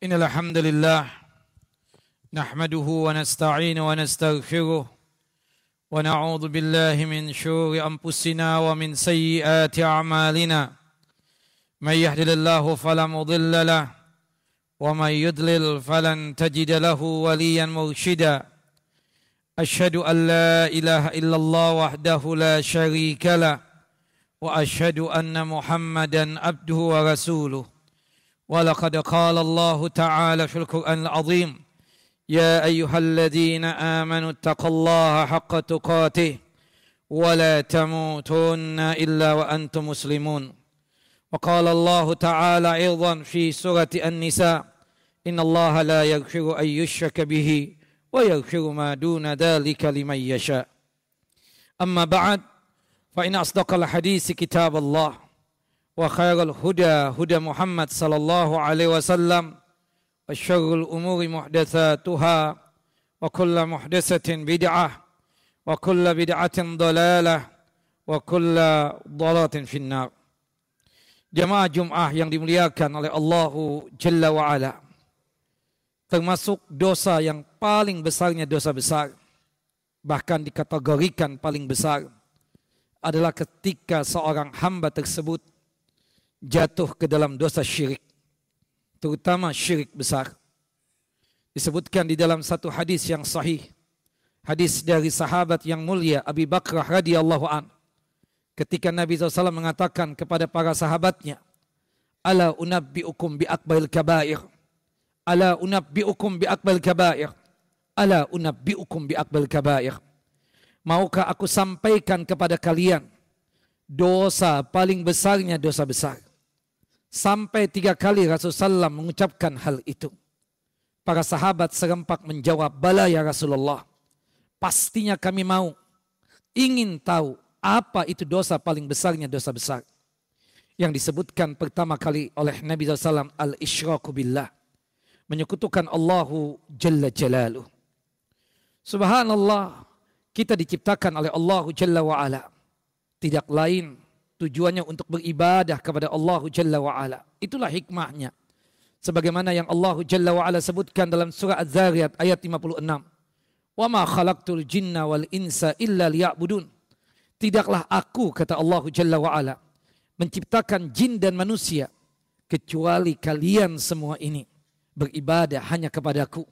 إن الحمد لله نحمده ونستعينه ونستغفره ونعوذ بالله من شرور أنفسنا ومن سيئات أعمالنا من يهد الله فلا مضل له ومن يضلل فلن تجد له وليا مرشدا أشهد أن لا إله إلا الله وحده لا شريك له وأشهد أن محمدا عبده ورسوله ولقد قال الله تعالى في القرآن العظيم يا أيها الذين آمنوا اتقوا الله حق تقاته ولا تموتن إلا وأنتم مسلمون وقال الله تعالى أيضا في سورة النساء إن الله لا يغفر أن يشرك به ويغفر ما دون ذلك لمن يشاء أما بعد فإن أصدق الحديث كتاب الله وخير الهدى هدى محمد صلى الله عليه وسلم وشر الأمور محدثاتها وكل محدثة بدعة وكل بدعة ضلالة وكل ضلالة في النار. Jamaah Jum'ah yang dimuliakan oleh Allah Jalla wa'ala, termasuk dosa yang paling besarnya dosa besar, bahkan dikategorikan paling besar, adalah ketika seorang hamba tersebut jatuh ke dalam dosa syirik, terutama syirik besar. Disebutkan di dalam satu hadis yang sahih, hadis dari sahabat yang mulia Abi Bakrah radhiyallahu an, ketika Nabi SAW mengatakan kepada para sahabatnya, ala unabbi'ukum bi akbaril kabair, ala unabbi'ukum bi akbaril kabair, ala unabbi'ukum bi akbaril kabair. Maukah aku sampaikan kepada kalian dosa paling besarnya dosa besar? Sampai 3 kali Rasulullah SAW mengucapkan hal itu. Para sahabat serempak menjawab, bala ya Rasulullah, pastinya kami mau, ingin tahu apa itu dosa paling besarnya dosa besar. Yang disebutkan pertama kali oleh Nabi SAW, al-isyraku billah, menyekutukan Allahu Jalla Jalaluh. Subhanallah, kita diciptakan oleh Allahu Jalla wa'ala, tidak lain tujuannya untuk beribadah kepada Allahu Jalla wa'ala. Itulah hikmahnya. Sebagaimana yang Allahu Jalla wa'ala sebutkan dalam surah Az-Zariyat ayat 56. Wa ma khalaqtul jinna wal insa illa liya'budun. Tidaklah aku, kata Allahu Jalla wa'ala, menciptakan jin dan manusia kecuali kalian semua ini beribadah hanya kepadaku,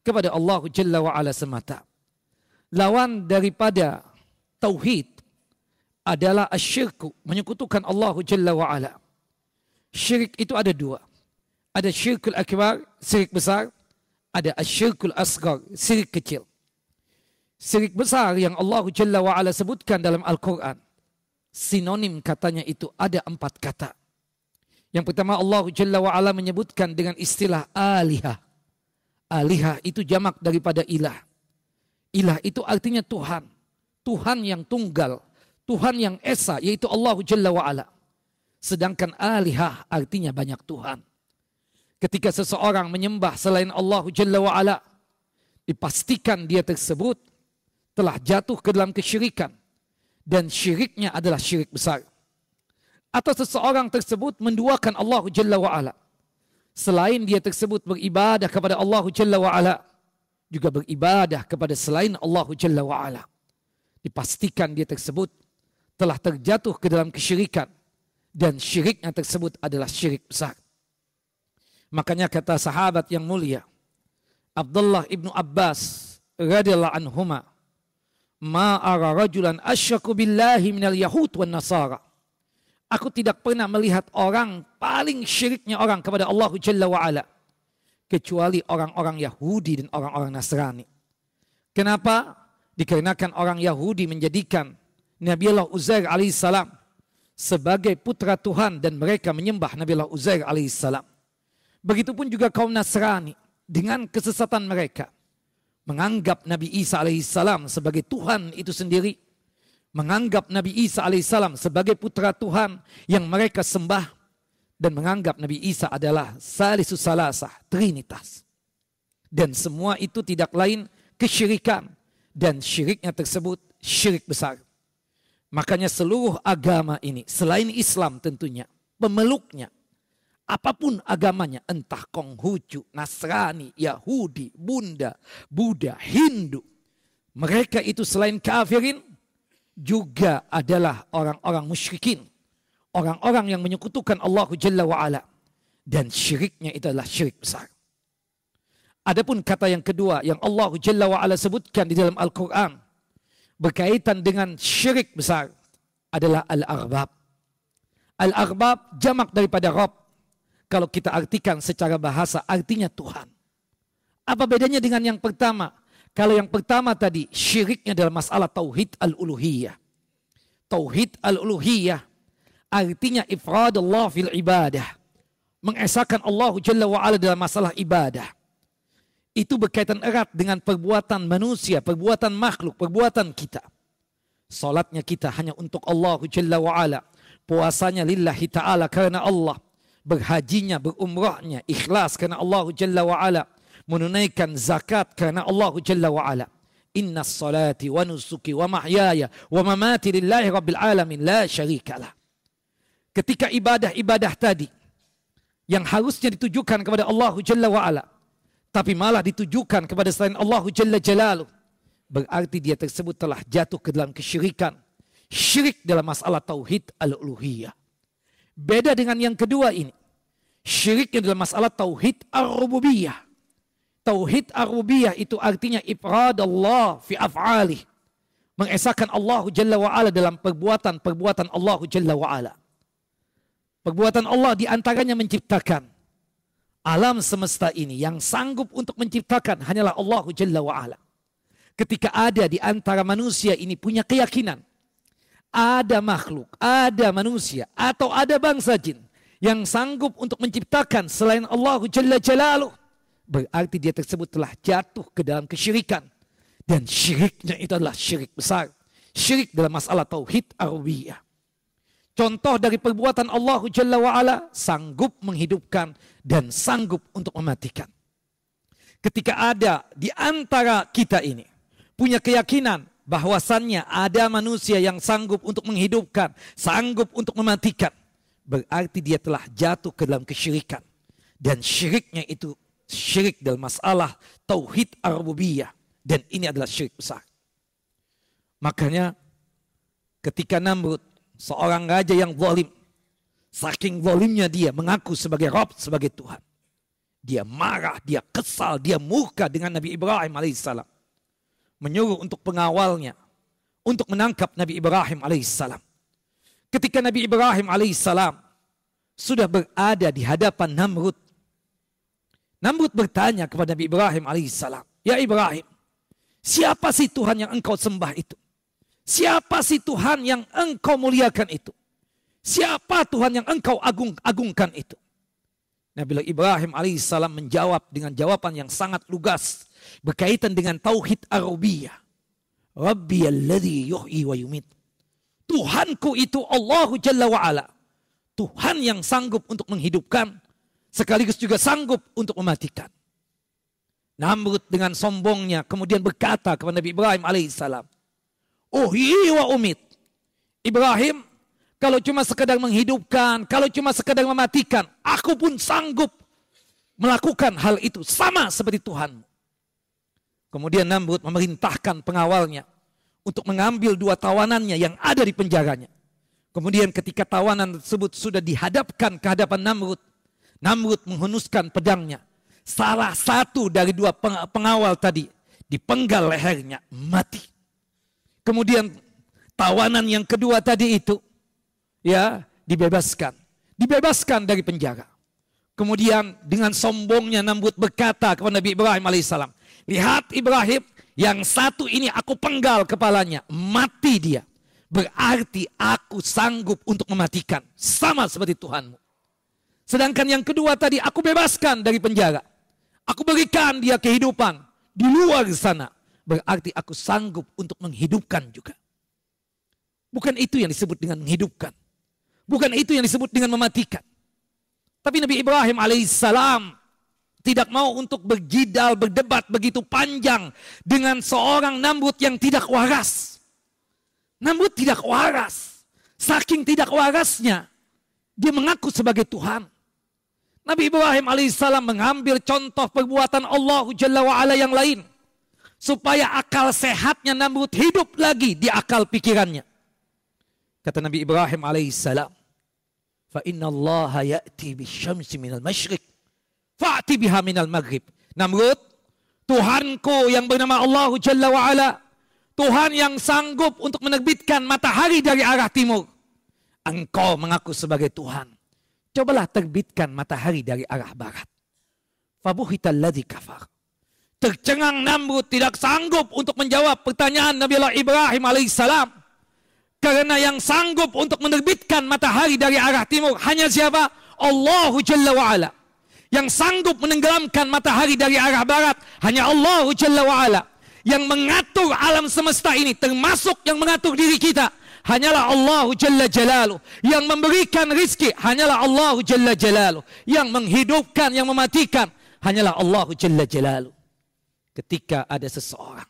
kepada Allahu Jalla wa'ala semata. Lawan daripada tauhid adalah asyirku, menyekutukan Allahu Jalla wa'ala. Syirik itu ada 2. Ada syirkul akbar, syirik besar. Ada asyirkul asghar, syirik kecil. Syirik besar yang Allahu Jalla wa'ala sebutkan dalam Al-Quran, sinonim katanya itu ada 4 kata. Yang pertama, Allahu Jalla wa'ala menyebutkan dengan istilah alihah. Alihah itu jamak daripada ilah. Ilah itu artinya Tuhan. Tuhan yang tunggal, Tuhan yang esa, yaitu Allahu Jalla wa'ala. Sedangkan alihah artinya banyak Tuhan. Ketika seseorang menyembah selain Allahu Jalla wa'ala, dipastikan dia tersebut telah jatuh ke dalam kesyirikan. Dan syiriknya adalah syirik besar. Atau seseorang tersebut menduakan Allahu Jalla wa'ala. Selain dia tersebut beribadah kepada Allahu Jalla wa'ala, juga beribadah kepada selain Allahu Jalla wa'ala, dipastikan dia tersebut telah terjatuh ke dalam kesyirikan, dan syiriknya tersebut adalah syirik besar. Makanya kata sahabat yang mulia Abdullah ibnu Abbas radhiyallahu anhuma, ma ara rajulan asyraku billahi minal yahud wan nasara. Aku tidak pernah melihat orang paling syiriknya orang kepada Allahu Jalla wa'ala kecuali orang-orang Yahudi dan orang-orang Nasrani. Kenapa? Dikarenakan orang Yahudi menjadikan Nabiullah Uzair alaihissalam sebagai putra Tuhan dan mereka menyembah Nabiullah Uzair alaihissalam. Begitupun juga kaum Nasrani dengan kesesatan mereka menganggap Nabi Isa alaihissalam sebagai Tuhan itu sendiri, menganggap Nabi Isa alaihissalam sebagai putra Tuhan yang mereka sembah, dan menganggap Nabi Isa adalah Salisus Salasah, Trinitas. Dan semua itu tidak lain kesyirikan, dan syiriknya tersebut syirik besar. Makanya seluruh agama ini, selain Islam tentunya, pemeluknya Apapun agamanya, entah Konghucu, Nasrani, Yahudi, Buddha, Hindu. Mereka itu selain kafirin, juga adalah orang-orang musyrikin. Orang-orang yang menyekutukan Allah Jalla wa'ala. Dan syiriknya itu adalah syirik besar. Adapun kata yang kedua yang Allah Jalla wa'ala sebutkan di dalam Al-Quran berkaitan dengan syirik besar adalah al-arbab. Al-arbab jamak daripada Rabb. Kalau kita artikan secara bahasa artinya Tuhan. Apa bedanya dengan yang pertama? Kalau yang pertama tadi syiriknya dalam masalah tauhid al-uluhiyah. Tauhid al-uluhiyah artinya ifradullah fil ibadah. Mengesahkan Allah Jalla wa'ala dalam masalah ibadah. Itu berkaitan erat dengan perbuatan manusia, perbuatan makhluk, perbuatan kita. Salatnya kita hanya untuk Allah Jalla wa'ala. Puasanya lillahi ta'ala karena Allah. Berhajinya, berumrahnya, ikhlas karena Allah Jalla wa'ala. Menunaikan zakat karena Allah Jalla wa'ala. Inna salati wa nusuki wa mahyaya wa mamati lillahi rabbil alamin la syarikalah. Ketika ibadah-ibadah tadi yang harusnya ditujukan kepada Allah Jalla wa'ala, tapi malah ditujukan kepada selain Allah Jalla Jalaluh, berarti dia tersebut telah jatuh ke dalam kesyirikan. Syirik dalam masalah tauhid al-uluhiyah. Beda dengan yang kedua ini. Syiriknya dalam masalah tauhid ar-rububiyah. Tauhid ar-rububiyah itu artinya ifrad Allah fi af'alih. Mengesahkan Allah Jalla wa'ala dalam perbuatan-perbuatan Allah Jalla wa'ala. Perbuatan Allah diantaranya menciptakan. Alam semesta ini yang sanggup untuk menciptakan hanyalah Allah Jalla wa'ala. Ketika ada di antara manusia ini punya keyakinan. Ada makhluk, ada manusia, atau ada bangsa jin yang sanggup untuk menciptakan selain Allah Jalla Jalaluh. Berarti dia tersebut telah jatuh ke dalam kesyirikan. Dan syiriknya itu adalah syirik besar. Syirik dalam masalah tauhid ar-rububiyah. Contoh dari perbuatan Allah Jalla wa'ala, sanggup menghidupkan dan sanggup untuk mematikan. Ketika ada di antara kita ini punya keyakinan bahwasannya ada manusia yang sanggup untuk menghidupkan, sanggup untuk mematikan, berarti dia telah jatuh ke dalam kesyirikan. Dan syiriknya itu syirik dalam masalah tauhid ar-rububiyah. Dan ini adalah syirik besar. Makanya ketika Namrud, seorang raja yang zalim, saking zalimnya dia mengaku sebagai Rabb, sebagai Tuhan. Dia marah, dia kesal, dia murka dengan Nabi Ibrahim alaihissalam. Menyuruh untuk pengawalnya untuk menangkap Nabi Ibrahim alaihissalam. Ketika Nabi Ibrahim alaihissalam sudah berada di hadapan Namrud, Namrud bertanya kepada Nabi Ibrahim alaihissalam, "Ya Ibrahim, siapa sih Tuhan yang engkau sembah itu? Siapa sih Tuhan yang engkau muliakan itu? Siapa Tuhan yang engkau agungkan itu?" Nabi Ibrahim alaihissalam menjawab dengan jawaban yang sangat lugas berkaitan dengan tauhid ar-rububiyah. Rabbi alladhi yuhyi wa yumit. Tuhanku itu Allah Jalla wa'ala. Tuhan yang sanggup untuk menghidupkan, sekaligus juga sanggup untuk mematikan. Namrud dengan sombongnya kemudian berkata kepada Nabi Ibrahim alaihissalam, "Uhyi wa umit." Ibrahim, kalau cuma sekadar menghidupkan, kalau cuma sekadar mematikan, aku pun sanggup melakukan hal itu sama seperti Tuhanmu. Kemudian Namrud memerintahkan pengawalnya untuk mengambil dua tawanannya yang ada di penjaranya. Kemudian ketika tawanan tersebut sudah dihadapkan ke hadapan Namrud, Namrud menghunuskan pedangnya. Salah satu dari dua pengawal tadi dipenggal lehernya, mati. Kemudian tawanan yang kedua tadi itu dibebaskan dari penjara. Kemudian dengan sombongnya Namrud berkata kepada Nabi Ibrahim alaihissalam, "Lihat Ibrahim, yang satu ini aku penggal kepalanya, mati dia. Berarti aku sanggup untuk mematikan, sama seperti Tuhanmu. Sedangkan yang kedua tadi aku bebaskan dari penjara. Aku berikan dia kehidupan di luar sana. Berarti aku sanggup untuk menghidupkan juga." Bukan itu yang disebut dengan menghidupkan. Bukan itu yang disebut dengan mematikan. Tapi Nabi Ibrahim alaihissalam tidak mau untuk berjidal, berdebat begitu panjang dengan seorang Namrud yang tidak waras. Namrud tidak waras. Saking tidak warasnya, dia mengaku sebagai Tuhan. Nabi Ibrahim alaihissalam mengambil contoh perbuatan Allah Jalla wa'ala yang lain. Supaya akal sehatnya Namrud hidup lagi di akal pikirannya. Kata Nabi Ibrahim alaihissalam, fa inna Allah ya'ti bisyamsi minal masyriq, fa'ti biha minal maghrib. Namrud, Tuhanku yang bernama Allah Jalla wa'ala, Tuhan yang sanggup untuk menerbitkan matahari dari arah timur. Engkau mengaku sebagai Tuhan. Cobalah terbitkan matahari dari arah barat. Fabuhital ladzi kafar. Tercengang Namrud, tidak sanggup untuk menjawab pertanyaan Nabi Allah Ibrahim alaihissalam. Karena yang sanggup untuk menerbitkan matahari dari arah timur hanya siapa? Allah Jalla wa'ala. Yang sanggup menenggelamkan matahari dari arah barat hanya Allah Jalla wa'ala. Yang mengatur alam semesta ini, termasuk yang mengatur diri kita, hanyalah Allah Jalla Jalaluh. Yang memberikan rizki hanyalah Allah Jalla Jalaluh. Yang menghidupkan, yang mematikan hanyalah Allah Jalla Jalaluh. Ketika ada seseorang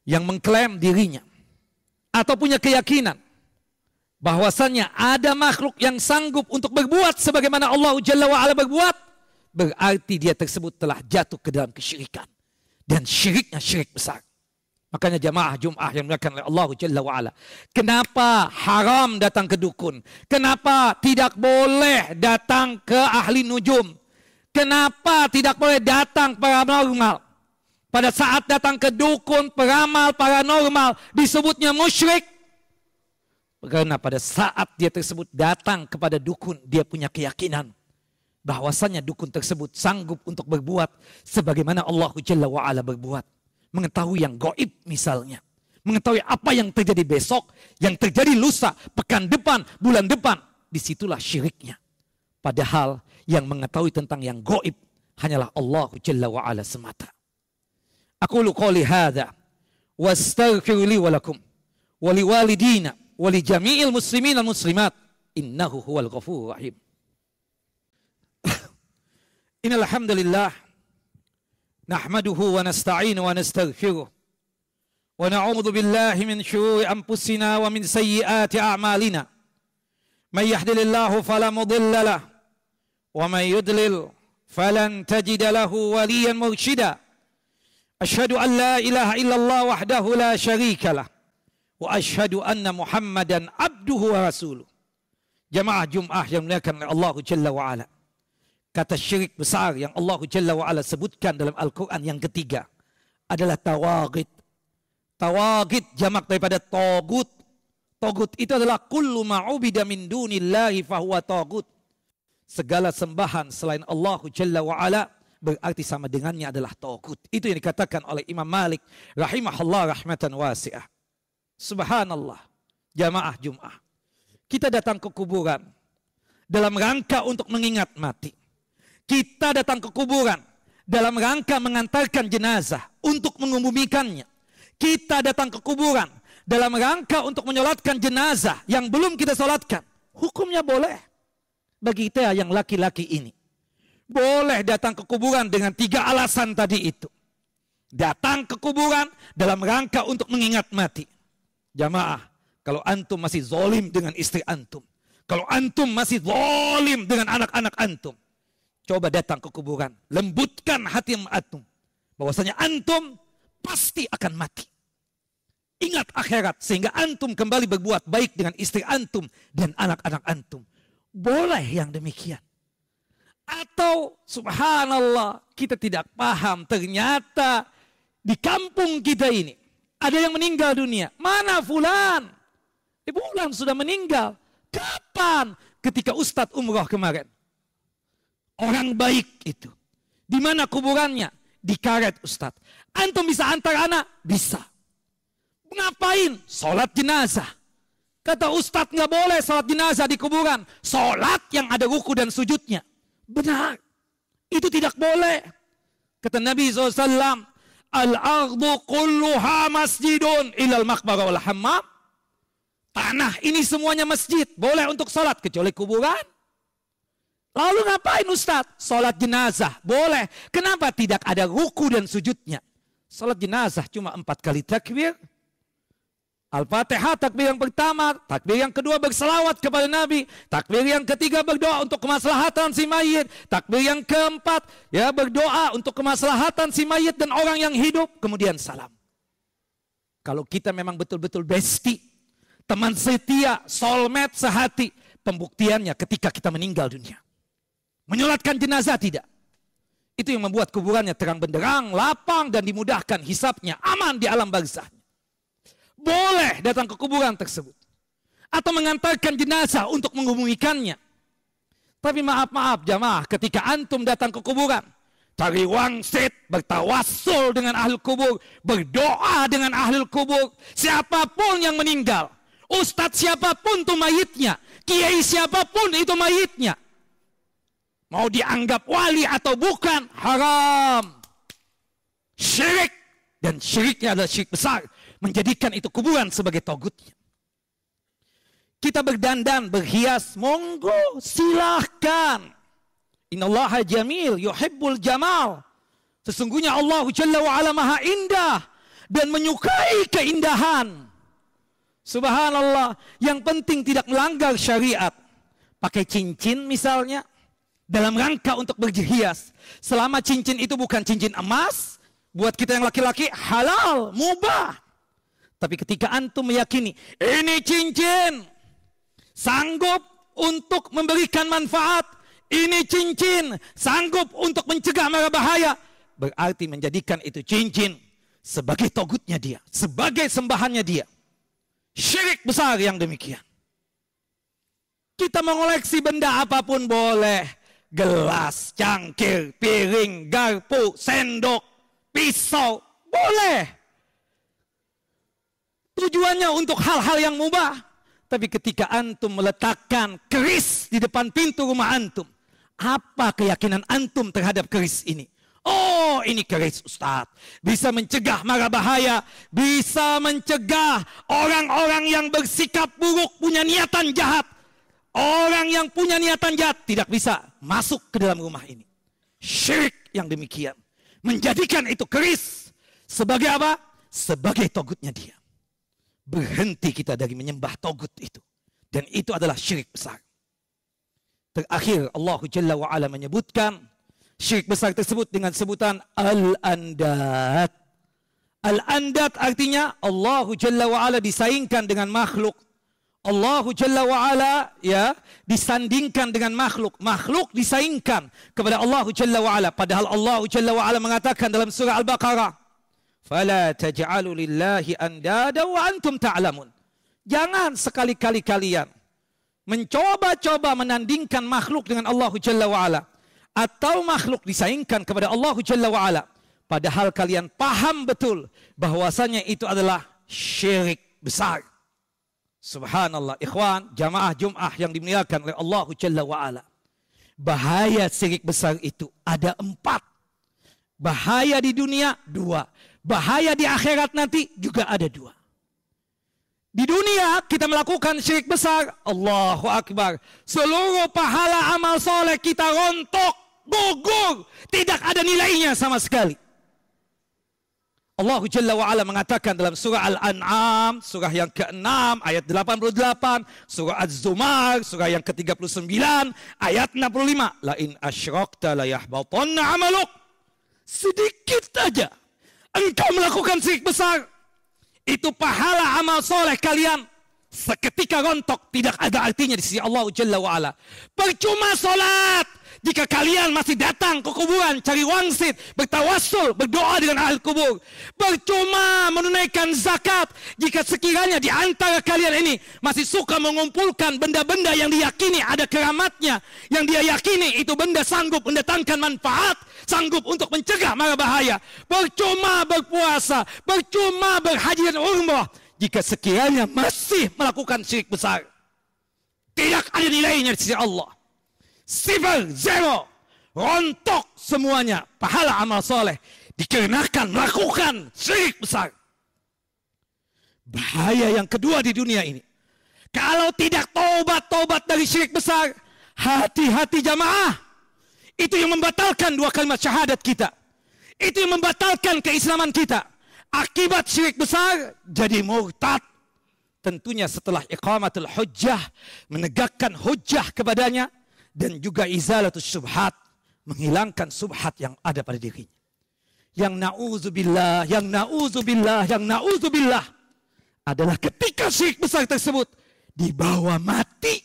yang mengklaim dirinya atau punya keyakinan bahwasannya ada makhluk yang sanggup untuk berbuat sebagaimana Allah Jalla wa'ala berbuat, berarti dia tersebut telah jatuh ke dalam kesyirikan. Dan syiriknya syirik besar. Makanya jamaah Jum'ah yang dimuliakan oleh Allah Jalla wa'ala, kenapa haram datang ke dukun? Kenapa tidak boleh datang ke ahli nujum? Kenapa tidak boleh datang paranormal? Pada saat datang ke dukun, peramal, paranormal disebutnya musyrik. Karena pada saat dia tersebut datang kepada dukun, dia punya keyakinan bahwasannya dukun tersebut sanggup untuk berbuat sebagaimana Allah Jalla wa'ala berbuat. Mengetahui yang gaib misalnya. Mengetahui apa yang terjadi besok, yang terjadi lusa, pekan depan, bulan depan. Disitulah syiriknya. Padahal yang mengetahui tentang yang gaib hanyalah Allah Jalla wa'ala semata. Aqulu qawli hadha wa astaghfiru li wa lakum wa li walidina wa li jami'il muslimin al muslimat innahu huwal ghafurur rahim. Innal hamdalillah nahmaduhu wa nasta'inu wa nastaghfiruh wa na'udzu billahi min syururi anfusina wa min sayyiati a'malina. May yahdihillahu fala mudilla lahu wa may yudlil falan tajida lahu waliyan mursyida. Asyhadu an la ilaha illallah wahdahu la syarika lah wa asyhadu anna Muhammadan abduhu wa rasuluh. Jamaah Jum'ah yang dimuliakan oleh Allah Jalla wa ala. Kata syirik besar yang Allah Jalla wa ala sebutkan dalam Al-Quran yang ketiga adalah tawagid. Tawagid jamak daripada tagut. Tagut itu adalah kullu ma'ubida min dunillahi fahuwa tagut. Segala sembahan selain Allah Jalla wa ala berarti sama dengannya adalah tagut. Itu yang dikatakan oleh Imam Malik rahimahullah rahmatan wasi'ah. Subhanallah. Jamaah Jum'ah, kita datang ke kuburan dalam rangka untuk mengingat mati. Kita datang ke kuburan dalam rangka mengantarkan jenazah untuk mengubumikannya. Kita datang ke kuburan dalam rangka untuk menyolatkan jenazah yang belum kita solatkan. Hukumnya boleh bagi kita yang laki-laki ini. Boleh datang ke kuburan dengan 3 alasan tadi itu. Datang ke kuburan dalam rangka untuk mengingat mati. Jamaah, kalau antum masih zalim dengan istri antum, kalau antum masih zalim dengan anak-anak antum, coba datang ke kuburan, lembutkan hati antum bahwasanya antum pasti akan mati. Ingat akhirat sehingga antum kembali berbuat baik dengan istri antum dan anak-anak antum. Boleh yang demikian. Atau subhanallah, kita tidak paham, ternyata di kampung kita ini ada yang meninggal dunia. Mana fulan? Fulan sudah meninggal. Kapan? Ketika Ustadz umroh kemarin. Orang baik itu. Di mana kuburannya? Di karet Ustadz. Antum bisa antar anak? Bisa. Ngapain? Sholat jenazah. Kata Ustadz nggak boleh sholat jenazah di kuburan. Sholat yang ada ruku dan sujudnya. Benar. Itu tidak boleh. Kata Nabi SAW, al-ardu kulluha masjidun ilal maqbarah wal hammam. Tanah ini semuanya masjid. Boleh untuk sholat kecuali kuburan. Lalu ngapain Ustaz? Sholat jenazah. Boleh. Kenapa tidak ada ruku dan sujudnya? Sholat jenazah cuma 4 kali takbir. Al-Fatihah takbir yang pertama, takbir yang kedua berselawat kepada Nabi, takbir yang ketiga berdoa untuk kemaslahatan si mayit, takbir yang keempat ya berdoa untuk kemaslahatan si mayit dan orang yang hidup, kemudian salam. Kalau kita memang betul-betul bestie, teman setia, soulmate sehati, pembuktiannya ketika kita meninggal dunia. Menyolatkan jenazah tidak. Itu yang membuat kuburannya terang benderang, lapang dan dimudahkan hisapnya, aman di alam barzah. Boleh datang ke kuburan tersebut. Atau mengantarkan jenazah untuk mengubumikannya. Tapi maaf jamaah, ketika antum datang ke kuburan, cari wangsit, bertawassul dengan ahli kubur, berdoa dengan ahli kubur, siapapun yang meninggal, ustadz siapapun itu mayitnya, kiai siapapun itu mayitnya, mau dianggap wali atau bukan, haram. Syirik. Dan syiriknya adalah syirik besar. Menjadikan itu kuburan sebagai togutnya. Kita berdandan, berhias, monggo, silahkan. Innallaha jamil, yuhibbul jamal. Sesungguhnya Allah Jalla wa'ala maha indah dan menyukai keindahan. Subhanallah, yang penting tidak melanggar syariat. Pakai cincin misalnya, dalam rangka untuk berhias. Selama cincin itu bukan cincin emas, buat kita yang laki-laki halal, mubah. Tapi ketika antum meyakini ini cincin sanggup untuk memberikan manfaat, ini cincin sanggup untuk mencegah mara bahaya, berarti menjadikan itu cincin sebagai togutnya dia, sebagai sembahannya dia. Syirik besar yang demikian. Kita mengoleksi benda apapun boleh, gelas, cangkir, piring, garpu, sendok, pisau, boleh. Tujuannya untuk hal-hal yang mubah. Tapi ketika antum meletakkan keris di depan pintu rumah antum, apa keyakinan antum terhadap keris ini? Oh, ini keris Ustaz. Bisa mencegah mara bahaya. Bisa mencegah orang-orang yang bersikap buruk, punya niatan jahat. Orang yang punya niatan jahat tidak bisa masuk ke dalam rumah ini. Syirik yang demikian. Menjadikan itu keris sebagai apa? Sebagai togutnya dia. Berhenti kita dari menyembah togut itu. Dan itu adalah syirik besar. Terakhir Allah Jalla wa'ala menyebutkan syirik besar tersebut dengan sebutan Al-Andat. Al-Andat artinya Allah Jalla wa'ala disaingkan dengan makhluk. Allah Jalla wa'ala ya disandingkan dengan makhluk. Makhluk disaingkan kepada Allah Jalla wa'ala. Padahal Allah Jalla wa'ala mengatakan dalam surah Al-Baqarah, Fala taj'alu lillahi andada wa antum ta'lamun. Jangan sekali-kali kalian mencoba-coba menandingkan makhluk dengan Allah Jalla wa'ala. Atau makhluk disaingkan kepada Allah Jalla wa'ala. Padahal kalian paham betul bahwasanya itu adalah syirik besar. Subhanallah. Ikhwan, jamaah Jum'ah yang dimuliakan oleh Allah Jalla wa'ala. Bahaya syirik besar itu ada 4. Bahaya di dunia 2. Bahaya di akhirat nanti juga ada 2. Di dunia kita melakukan syirik besar, Allahu Akbar. Seluruh pahala amal soleh kita rontok, gugur, tidak ada nilainya sama sekali. Allah Jalla wa'ala mengatakan dalam surah Al-An'am, surah yang ke-6, ayat 88, surah Az-Zumar, surah yang ke-39, ayat 65. Lain asyrakta la yahbatanna amaluk. Sedikit saja engkau melakukan syirik besar, itu pahala amal soleh kalian seketika rontok, tidak ada artinya di sisi Allah Jalla wa'ala. Percuma solat jika kalian masih datang ke kuburan cari wangsit, bertawassul, berdoa dengan ahli kubur. Percuma menunaikan zakat jika sekiranya di antara kalian ini masih suka mengumpulkan benda-benda yang diyakini ada keramatnya, yang dia yakini itu benda sanggup mendatangkan manfaat, sanggup untuk mencegah mara bahaya. Percuma berpuasa, percuma berhaji dan umrah jika sekiranya masih melakukan syirik besar. Tidak ada nilainya di sisi Allah. 0, rontok semuanya pahala amal soleh dikarenakan melakukan syirik besar. Bahaya yang kedua di dunia ini, kalau tidak tobat dari syirik besar, hati-hati jamaah. Itu yang membatalkan 2 kalimat syahadat kita. Itu yang membatalkan keislaman kita. Akibat syirik besar jadi murtad, tentunya setelah iqamatul hujjah, menegakkan hujjah kepadanya, dan juga izalatus syubhat, menghilangkan subhat yang ada pada dirinya. Yang na'udzubillah, yang na'udzubillah, yang na'udzubillah adalah ketika syirik besar tersebut dibawa mati.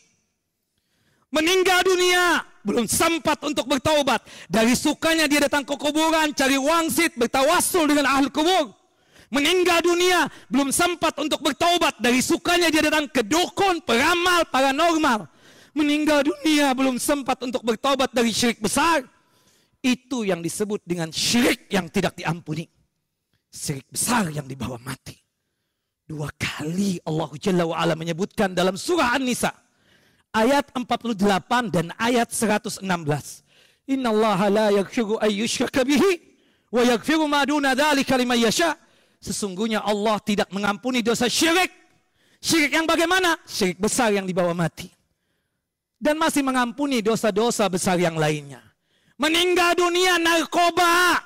Meninggal dunia, belum sempat untuk bertaubat. Dari sukanya dia datang ke kuburan, cari wangsit, bertawassul dengan ahli kubur. Meninggal dunia, belum sempat untuk bertaubat. Dari sukanya dia datang ke dukun, peramal, paranormal. Meninggal dunia, belum sempat untuk bertaubat dari syirik besar. Itu yang disebut dengan syirik yang tidak diampuni. Syirik besar yang dibawa mati. 2 kali Allah Jalla wa'ala menyebutkan dalam surah An-Nisa. Ayat 48 dan ayat 116. Innallaha la yaghfiru an yushraka bihi wa yaghfiru ma duna dzalika liman yasha. Sesungguhnya Allah tidak mengampuni dosa syirik. Syirik yang bagaimana? Syirik besar yang dibawa mati. Dan masih mengampuni dosa-dosa besar yang lainnya. Meninggal dunia narkoba,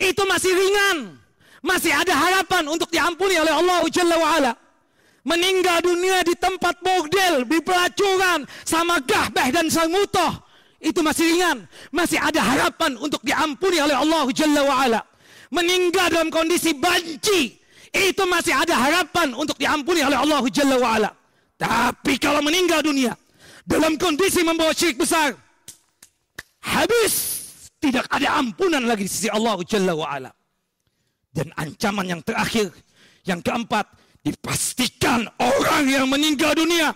itu masih ringan. Masih ada harapan untuk diampuni oleh Allah Jalla wa'ala. Meninggal dunia di tempat bordel, di pelacuran, sama gahbah dan sarmutoh, itu masih ringan. Masih ada harapan untuk diampuni oleh Allah Jalla wa'ala. Meninggal dalam kondisi banci, itu masih ada harapan untuk diampuni oleh Allah Jalla wa'ala. Tapi kalau meninggal dunia dalam kondisi membawa syirik besar, habis, tidak ada ampunan lagi di sisi Allah Jalla wa'ala. Dan ancaman yang terakhir, yang keempat, dipastikan orang yang meninggal dunia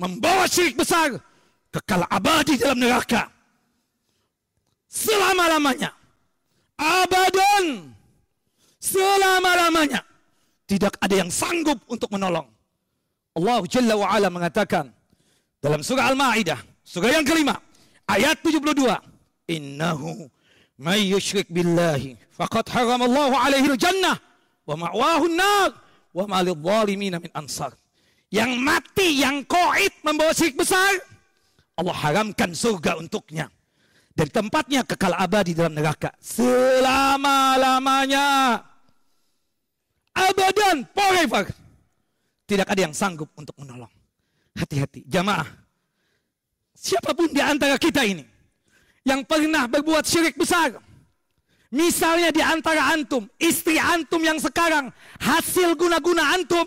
membawa syirik besar kekal abadi dalam neraka selama-lamanya, abadan, selama-lamanya. Tidak ada yang sanggup untuk menolong. Allah Jalla wa'ala mengatakan dalam surah Al-Ma'idah, surah yang kelima, ayat 72, innahu may yushrik billahi faqad haramallahu alaihi al-jannah wa ma'wahu an-nar wa ma lidh-dhalimin min ansar. Yang mati, yang qaid membawa syirik besar, Allah haramkan surga untuknya dan tempatnya kekal abadi dalam neraka selama-lamanya, abadan, forever. Tidak ada yang sanggup untuk menolong. Hati-hati jamaah, siapapun di antara kita ini yang pernah berbuat syirik besar, misalnya di antara antum, istri antum yang sekarang hasil guna-guna antum,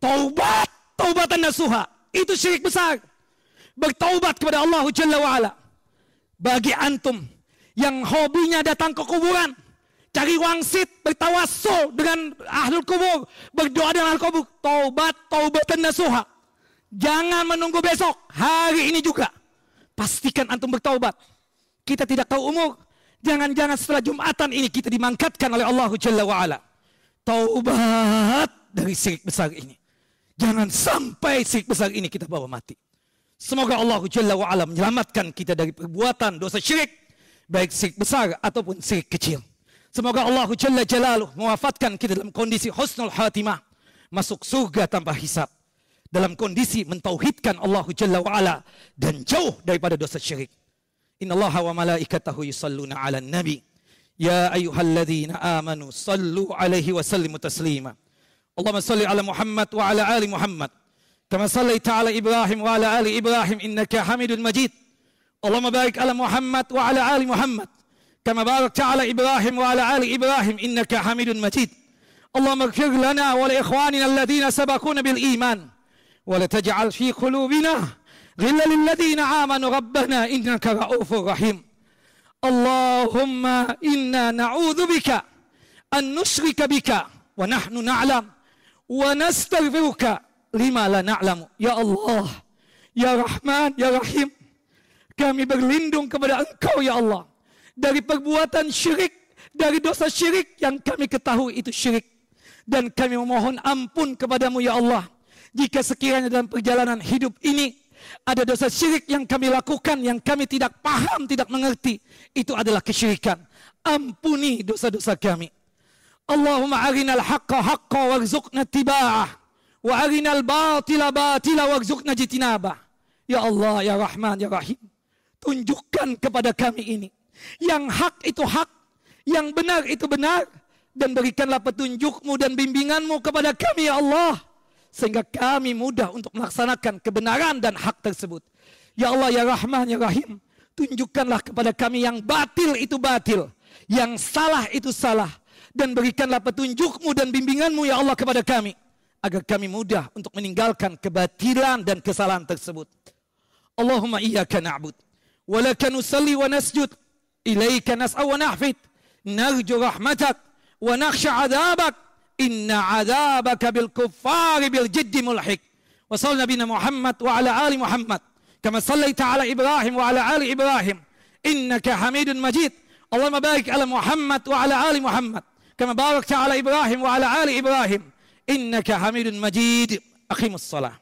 taubat, taubatan nasuha, itu syirik besar. Bertaubat kepada Allah Jalla wa'ala. Bagi antum yang hobinya datang ke kuburan, cari wangsit, bertawassul dengan ahlul kubur, berdoa dengan ahlul kubur, taubat, taubatan nasuha. Jangan menunggu besok, hari ini juga. Pastikan antum bertaubat. Kita tidak tahu umur. Jangan-jangan setelah Jumatan ini kita dimangkatkan oleh Allah Jalla wa'ala. Taubat dari syirik besar ini. Jangan sampai syirik besar ini kita bawa mati. Semoga Allah Jalla wa'ala menyelamatkan kita dari perbuatan dosa syirik, baik syirik besar ataupun syirik kecil. Semoga Allah Jalla Jalaluh mewafatkan kita dalam kondisi husnul khatimah, masuk surga tanpa hisab, dalam kondisi mentauhidkan Allah Jalla wa'ala dan jauh daripada dosa syirik. Innallaha wa malaikatahu yusalluna 'alan nabi ya ayyuhalladzina amanu sallu 'alaihi wa sallimu taslima. Allahumma salli 'ala Muhammad wa 'ala ali Muhammad kama sallaita 'ala Ibrahim wa 'ala ali Ibrahim innaka Hamidun Majid. Allahumma barik 'ala Muhammad wa 'ala ali Muhammad kama barakta 'ala Ibrahim wa 'ala ali Ibrahim innaka Hamidun Majid. Allahumma ighfir lana wa li ikhwanina alladhina sabaquna bil iman wa la taj'al fi qulubina غلا للذين آمنوا ربنا إنك رؤوف رحيم. اللهم إنا نعوذ بك أن نشرك بك ونحن نعلم ونستغفرك لما لا نعلم. Ya Allah, Ya Rahman, Ya Rahim, kami berlindung kepada Engkau ya Allah dari perbuatan syirik, dari dosa syirik yang kami ketahui itu syirik, dan kami memohon ampun kepadamu ya Allah jika sekiranya dalam perjalanan hidup ini ada dosa syirik yang kami lakukan, yang kami tidak paham, tidak mengerti, itu adalah kesyirikan. Ampuni dosa-dosa kami. Allahumma arinal haqqa haqqa warzuqna tiba'ah, wa arinal batila batila warzuqna jitinabah. Ya Allah, Ya Rahman, Ya Rahim, tunjukkan kepada kami ini yang hak itu hak, yang benar itu benar, dan berikanlah petunjukmu dan bimbinganmu kepada kami ya Allah, sehingga kami mudah untuk melaksanakan kebenaran dan hak tersebut. Ya Allah, ya Rahman, ya Rahim, tunjukkanlah kepada kami yang batil itu batil, yang salah itu salah, dan berikanlah petunjuk-Mu dan bimbingan-Mu ya Allah kepada kami, agar kami mudah untuk meninggalkan kebatilan dan kesalahan tersebut. Allahumma iyyaka na'bud wa laka nusalli wa nasjud, ilaika nas'a wa nahfid, narju rahmatak wa nakhsha 'adzabak, inna 'adzabaka bil kuffari bil jiddi mulhik. Wa sallallahu nabiyana Muhammad wa ala ali Muhammad kama sallaita ala Ibrahim wa ala ali Ibrahim innaka Hamidun Majid. Allahumma barik ala Muhammad wa ala ali Muhammad kama barakta ala Ibrahim wa ala ali Ibrahim innaka Hamidun Majid. Aqimus shalah.